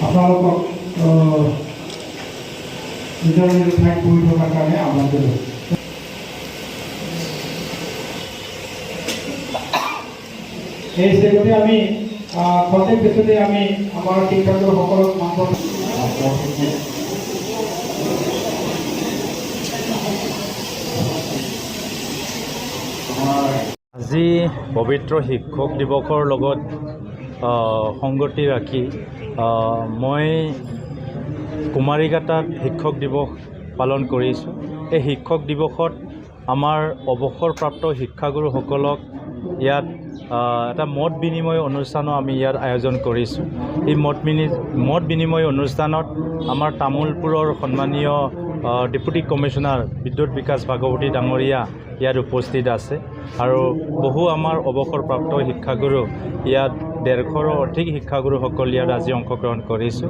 আপোনালোকক নিজৰ নিজৰ ঠাইত বহি থকাৰ কাৰণে আহ্বান জনালোঁ। এই হিচাপতে আমি প্ৰত্যেক বছৰতে আমি আমাৰ শিক্ষাৰ্থীসকলক আজি পবিত্ৰ শিক্ষক দিৱসৰ লগত সংগতি ৰাখি মই কুমাৰীঘাটাত শিক্ষক দিৱস পালন কৰিছোঁ। এই শিক্ষক দিৱসত আমাৰ অৱসৰপ্ৰাপ্ত শিক্ষাগুৰুসকলক ইয়াত এটা মত বিনিময় অনুষ্ঠানো আমি ইয়াত আয়োজন কৰিছোঁ। এই মত বিনিময় অনুষ্ঠানত আমাৰ তামোলপুৰৰ সন্মানীয় ডেপুটি কমিশ্যনাৰ বিদ্যুৎ বিকাশ ভাগৱতী ডাঙৰীয়া ইয়াত উপস্থিত আছে আৰু বহু আমাৰ অৱসৰপ্ৰাপ্ত শিক্ষাগুৰু ইয়াত 150ৰো অধিক শিক্ষাগুৰুসকল ইয়াত আজি অংশগ্ৰহণ কৰিছোঁ।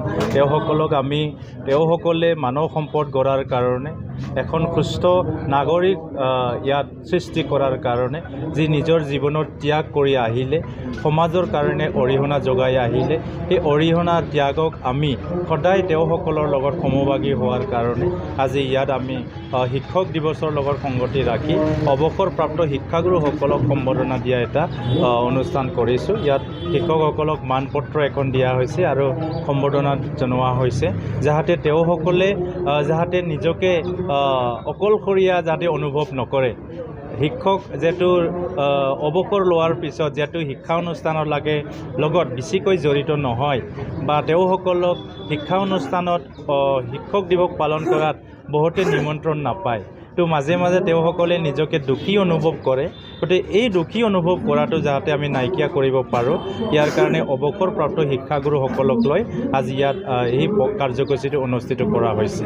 তেওঁসকলে মানৱ সম্পদ গঢ়াৰ কাৰণে এখন সুস্থ নাগৰিক ইয়াত সৃষ্টি কৰাৰ কাৰণে যি নিজৰ জীৱনত ত্যাগ কৰি আহিলে, সমাজৰ কাৰণে অৰিহণা যোগাই আহিলে, সেই অৰিহণা ত্যাগক আমি সদায় তেওঁসকলৰ লগত সমভাগী হোৱাৰ কাৰণে আজি ইয়াত আমি শিক্ষক দিৱসৰ লগত সংগতি ৰাখি অৱসৰপ্ৰাপ্ত শিক্ষাগুৰুসকলক সম্বৰ্ধনা দিয়া এটা অনুষ্ঠান কৰিছোঁ। ইয়াত শিক্ষকসকলক মানপত্ৰ এখন দিয়া হৈছে আৰু সম্বৰ্ধনা জনোৱা হৈছে, যাতে তেওঁসকলে যাতে নিজকে অকলশৰীয়া যাতে অনুভৱ নকৰে। শিক্ষক যিহেতু অৱসৰ লোৱাৰ পিছত যিহেতু শিক্ষা অনুষ্ঠানৰ লগত বেছিকৈ জড়িত নহয় বা তেওঁসকলক শিক্ষা অনুষ্ঠানত শিক্ষক দিৱস পালন কৰাত বহুতে নিমন্ত্ৰণ নাপায়, তো মাজে মাজে তেওঁসকলে নিজকে দুখী অনুভৱ কৰে। গতিকে এই দুখী অনুভৱ কৰাটো যাতে আমি নাইকিয়া কৰিব পাৰোঁ, ইয়াৰ কাৰণে অৱসৰপ্ৰাপ্ত শিক্ষাগুৰুসকলক লৈ আজি ইয়াত এই কাৰ্যসূচীটো অনুষ্ঠিত কৰা হৈছে।